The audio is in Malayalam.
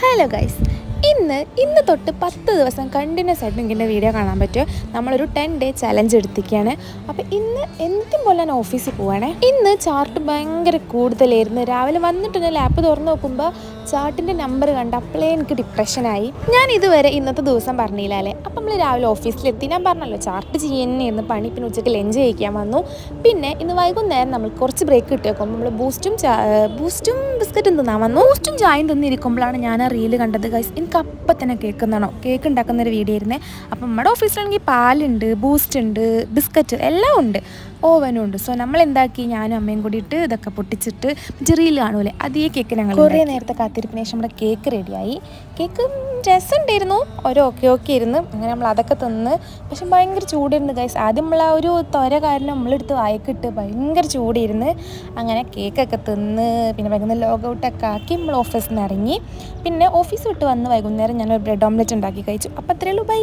ഹലോ ഗൈസ്, ഇന്ന് തൊട്ട് 10 ദിവസം കണ്ടിന്യൂസ് ആയിട്ട് ഇങ്ങനെ വീഡിയോ കാണാൻ പറ്റും. നമ്മളൊരു 10 ഡേ ചലഞ്ച് എടുത്തിരിക്കുകയാണ്. അപ്പോൾ ഇന്ന് എന്തും പോലെ ഞാൻ ഓഫീസിൽ പോവുകയാണേ. ഇന്ന് ചാർട്ട് ഭയങ്കര കൂടുതലായിരുന്നു. രാവിലെ വന്നിട്ട് ഞാൻ ലാപ്പ് തുറന്ന് നോക്കുമ്പോൾ ചാർട്ടിൻ്റെ നമ്പർ കണ്ട് അപ്പോഴേ എനിക്ക് ഡിപ്രഷനായി. ഞാൻ ഇതുവരെ ഇന്നത്തെ ദിവസം പറഞ്ഞില്ല അല്ലേ. അപ്പം നമ്മൾ രാവിലെ ഓഫീസിലെത്തി. ഞാൻ പറഞ്ഞല്ലോ ചാർട്ട് ചെയ്യുന്നതായിരുന്നു പണി. പിന്നെ ഉച്ചയ്ക്ക് ലഞ്ച് കഴിക്കാൻ വന്നു. പിന്നെ ഇന്ന് വൈകുന്നേരം നമ്മൾ കുറച്ച് ബ്രേക്ക് കിട്ടി വെക്കുമ്പോൾ നമ്മൾ ബൂസ്റ്റും ബിസ്ക്കറ്റും തിന്നാൻ വന്നു. ബൂസ്റ്റും ചായയും തിന്നിരിക്കുമ്പോഴാണ് ഞാൻ ആ റീല് കണ്ടത് ഗൈസ്. എനിക്ക് അപ്പം തന്നെ കേക്ക് ഉണ്ടാക്കുന്നൊരു വീഡിയോ ഇരുന്നേ. അപ്പം നമ്മുടെ ഓഫീസിലാണെങ്കിൽ പാലുണ്ട്, ബൂസ്റ്റ് ഉണ്ട്, ബിസ്ക്കറ്റ് എല്ലാം ഉണ്ട്, ഓവനും ഉണ്ട്. സോ നമ്മൾ എന്താക്കി, ഞാനും അമ്മയും കൂടിയിട്ട് ഇതൊക്കെ പൊട്ടിച്ചിട്ട് റീൽ കാണൂലേ, അതേ കേക്ക് ഞങ്ങൾ കുറേ നേരത്തെ കാത്തിരിപ്പിന് ശേഷം നമ്മുടെ കേക്ക് റെഡിയായി. കേക്ക് രസമുണ്ടായിരുന്നു, ഓക്കെ ഇരുന്ന്. അങ്ങനെ നമ്മൾ അതൊക്കെ തിന്ന്. പക്ഷെ ഭയങ്കര ചൂടായിരുന്നു ഗൈസ്. ആദ്യം നമ്മൾ ആ ഒരു തൊര കാരണം നമ്മളെടുത്ത് വായിക്കിട്ട് ഭയങ്കര ചൂടിരുന്ന്. അങ്ങനെ കേക്കൊക്കെ തിന്ന് പിന്നെ വൈകുന്നേരം ലോഗൗട്ടൊക്കെ ആക്കി നമ്മൾ ഓഫീസിൽ നിന്ന് ഇറങ്ങി. പിന്നെ ഓഫീസ് വിട്ട് വന്ന് വൈകുന്നേരം ഞാനൊരു ബ്രെഡ് ഓംലെറ്റ് ഉണ്ടാക്കി കഴിച്ചു. അപ്പോൾ അത്രയേ ഉള്ളൂ, ബൈ.